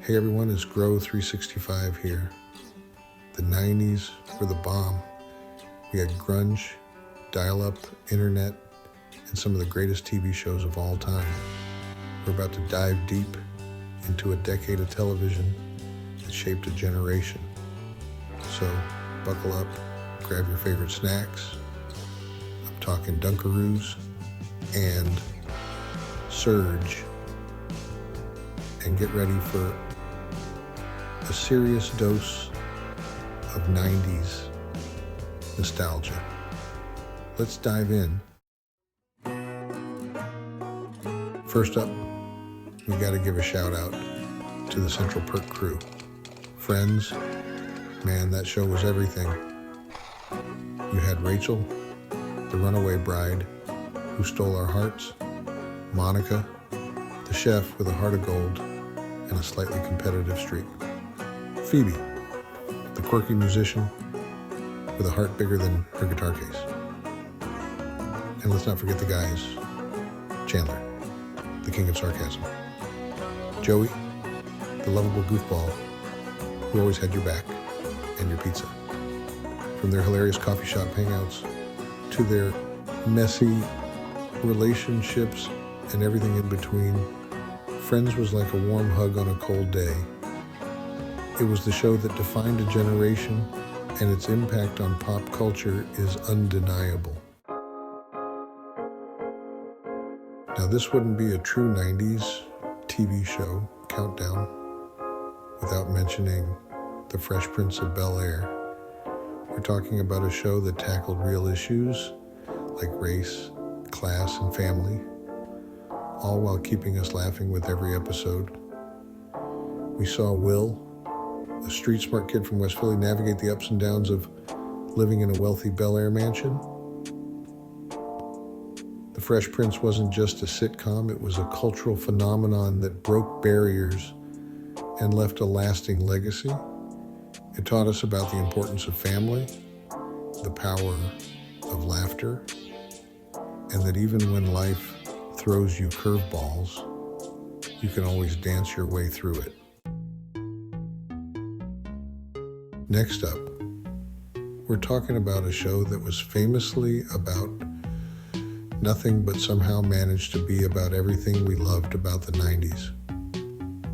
Hey everyone, it's Grow365 here. The 90s were the bomb. We had grunge, dial-up, internet, and some of the greatest TV shows of all time. We're about to dive deep into a decade of television that shaped a generation. So buckle up, grab your favorite snacks. I'm talking Dunkaroos and Surge. And get ready for a serious dose of 90s nostalgia. Let's dive in. First up, we got to give a shout out to the Central Perk crew. Friends, man, that show was everything. You had Rachel, the runaway bride who stole our hearts, Monica, the chef with a heart of gold and a slightly competitive streak, Phoebe, the quirky musician with a heart bigger than her guitar case. And let's not forget the guys, Chandler, the king of sarcasm, Joey, the lovable goofball who always had your back and your pizza. From their hilarious coffee shop hangouts to their messy relationships and everything in between, Friends was like a warm hug on a cold day. It was the show that defined a generation, and its impact on pop culture is undeniable. Now, this wouldn't be a true 90s TV show countdown without mentioning The Fresh Prince of Bel-Air. We're talking about a show that tackled real issues like race, class, and family, all while keeping us laughing with every episode. We saw Will, a street-smart kid from West Philly, navigate the ups and downs of living in a wealthy Bel-Air mansion. The Fresh Prince wasn't just a sitcom, it was a cultural phenomenon that broke barriers and left a lasting legacy. It taught us about the importance of family, the power of laughter, and that even when life throws you curveballs, you can always dance your way through it. Next up, we're talking about a show that was famously about nothing but somehow managed to be about everything we loved about the 90s.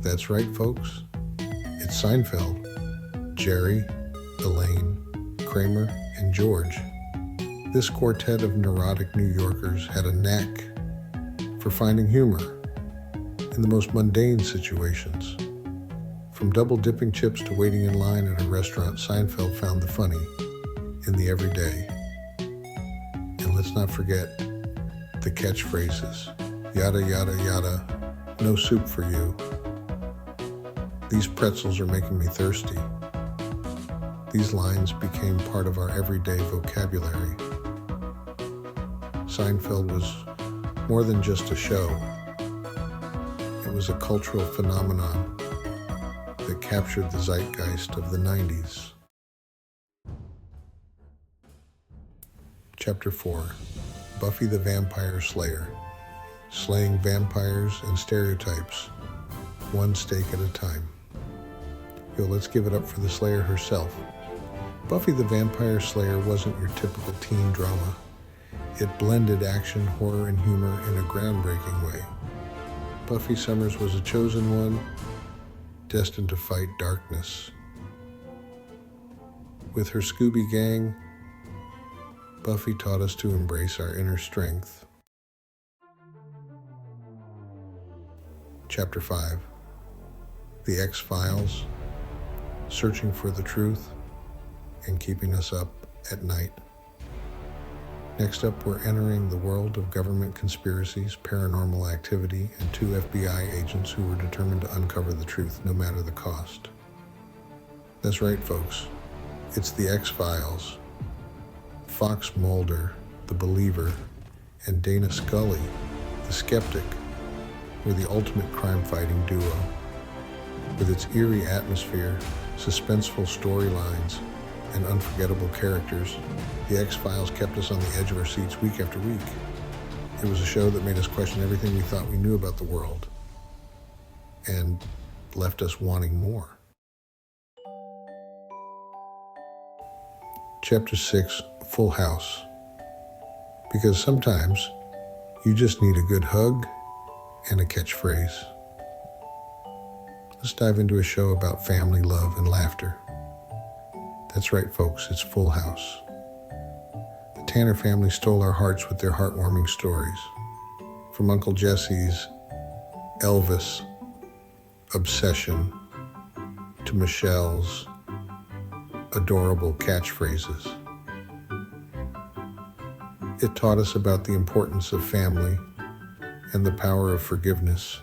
That's right, folks. It's Seinfeld. Jerry, Elaine, Kramer, and George. This quartet of neurotic New Yorkers had a knack for finding humor in the most mundane situations. From double dipping chips to waiting in line at a restaurant, Seinfeld found the funny in the everyday. And let's not forget the catchphrases. Yada, yada, yada, no soup for you. These pretzels are making me thirsty. These lines became part of our everyday vocabulary. Seinfeld was more than just a show. It was a cultural phenomenon that captured the zeitgeist of the 90s. Chapter 4, Buffy the Vampire Slayer, slaying vampires and stereotypes, one steak at a time. Yo, let's give it up for the Slayer herself. Buffy the Vampire Slayer wasn't your typical teen drama. It blended action, horror, and humor in a groundbreaking way. Buffy Summers was a chosen one, destined to fight darkness. With her Scooby Gang, Buffy taught us to embrace our inner strength. Chapter 5, The X-Files, searching for the truth and keeping us up at night. Next up, we're entering the world of government conspiracies, paranormal activity, and 2 FBI agents who were determined to uncover the truth, no matter the cost. That's right, folks. It's the X-Files. Fox Mulder, the believer, and Dana Scully, the skeptic, were the ultimate crime-fighting duo. With its eerie atmosphere, suspenseful storylines, and unforgettable characters, The X-Files kept us on the edge of our seats week after week. It was a show that made us question everything we thought we knew about the world. And left us wanting more. Chapter 6, Full House. Because sometimes you just need a good hug and a catchphrase. Let's dive into a show about family, love, and laughter. That's right, folks, it's Full House. The Tanner family stole our hearts with their heartwarming stories. From Uncle Jesse's Elvis obsession to Michelle's adorable catchphrases. It taught us about the importance of family and the power of forgiveness.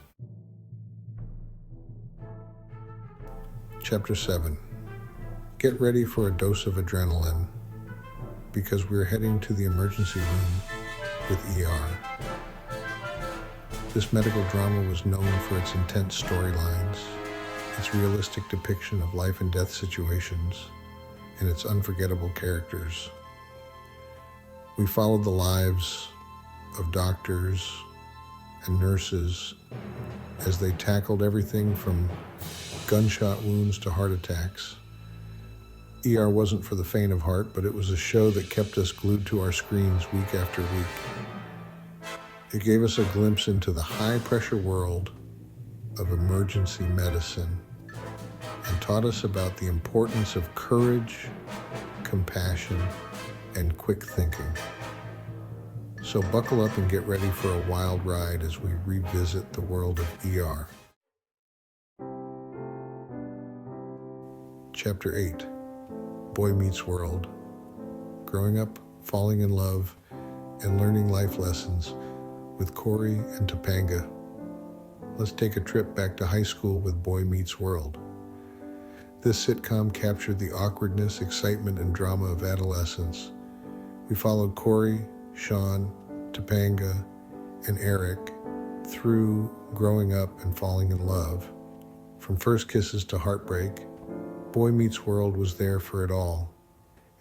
Chapter 7. Get ready for a dose of adrenaline because we're heading to the emergency room with ER. This medical drama was known for its intense storylines, its realistic depiction of life and death situations, and its unforgettable characters. We followed the lives of doctors and nurses as they tackled everything from gunshot wounds to heart attacks. ER wasn't for the faint of heart, but it was a show that kept us glued to our screens week after week. It gave us a glimpse into the high-pressure world of emergency medicine and taught us about the importance of courage, compassion, and quick thinking. So buckle up and get ready for a wild ride as we revisit the world of ER. Chapter 8, Boy Meets World. Growing up, falling in love, and learning life lessons with Corey and Topanga. Let's take a trip back to high school with Boy Meets World. This sitcom captured the awkwardness, excitement, and drama of adolescence. We followed Corey, Sean, Topanga, and Eric through growing up and falling in love. From first kisses to heartbreak, Boy Meets World was there for it all.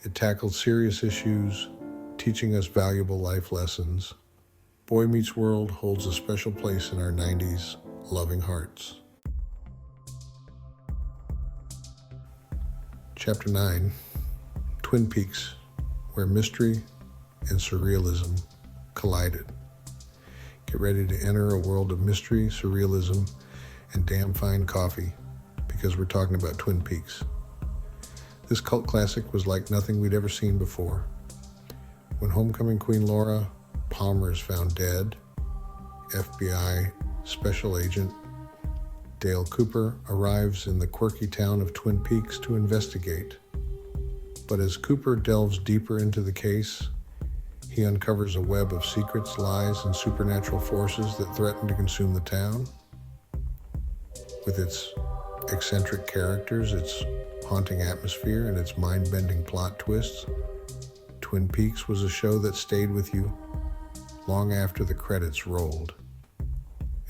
It tackled serious issues, teaching us valuable life lessons. Boy Meets World holds a special place in our 90s loving hearts. Chapter 9, Twin Peaks, where mystery and surrealism collided. Get ready to enter a world of mystery, surrealism, and damn fine coffee, because we're talking about Twin Peaks. This cult classic was like nothing we'd ever seen before. When homecoming Queen Laura Palmer is found dead, FBI Special Agent Dale Cooper arrives in the quirky town of Twin Peaks to investigate. But as Cooper delves deeper into the case, he uncovers a web of secrets, lies, and supernatural forces that threaten to consume the town. With its eccentric characters, its haunting atmosphere, and its mind-bending plot twists, Twin Peaks was a show that stayed with you long after the credits rolled.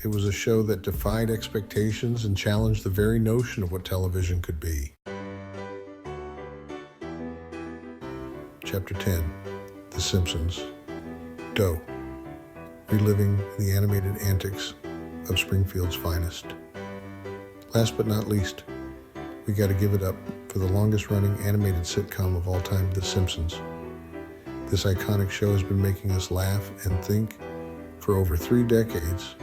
It was a show that defied expectations and challenged the very notion of what television could be. Chapter 10, The Simpsons. Doe, reliving the animated antics of Springfield's finest. Last but not least, we got to give it up for the longest-running animated sitcom of all time, The Simpsons. This iconic show has been making us laugh and think for over 3 decades,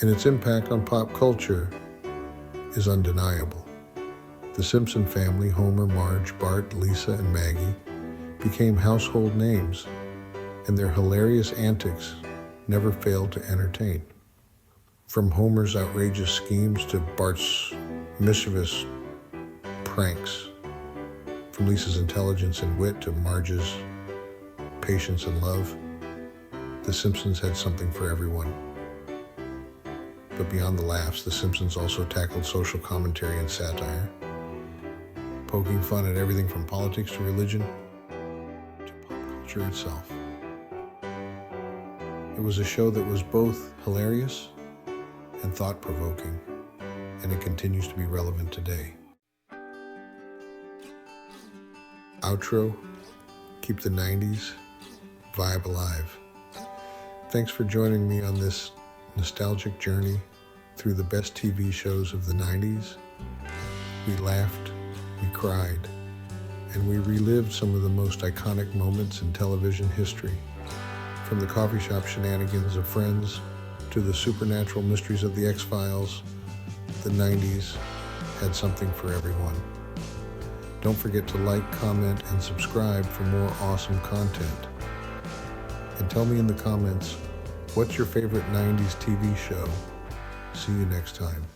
and its impact on pop culture is undeniable. The Simpson family, Homer, Marge, Bart, Lisa, and Maggie, became household names, and their hilarious antics never failed to entertain. From Homer's outrageous schemes to Bart's mischievous pranks, from Lisa's intelligence and wit to Marge's patience and love, The Simpsons had something for everyone. But beyond the laughs, The Simpsons also tackled social commentary and satire, poking fun at everything from politics to religion to pop culture itself. It was a show that was both hilarious and thought-provoking, and it continues to be relevant today. Outro, keep the 90s vibe alive. Thanks for joining me on this nostalgic journey through the best TV shows of the 90s. We laughed, we cried, and we relived some of the most iconic moments in television history. From the coffee shop shenanigans of Friends to the supernatural mysteries of the X-Files, the 90s had something for everyone. Don't forget to like, comment, and subscribe for more awesome content. And tell me in the comments, what's your favorite 90s TV show? See you next time.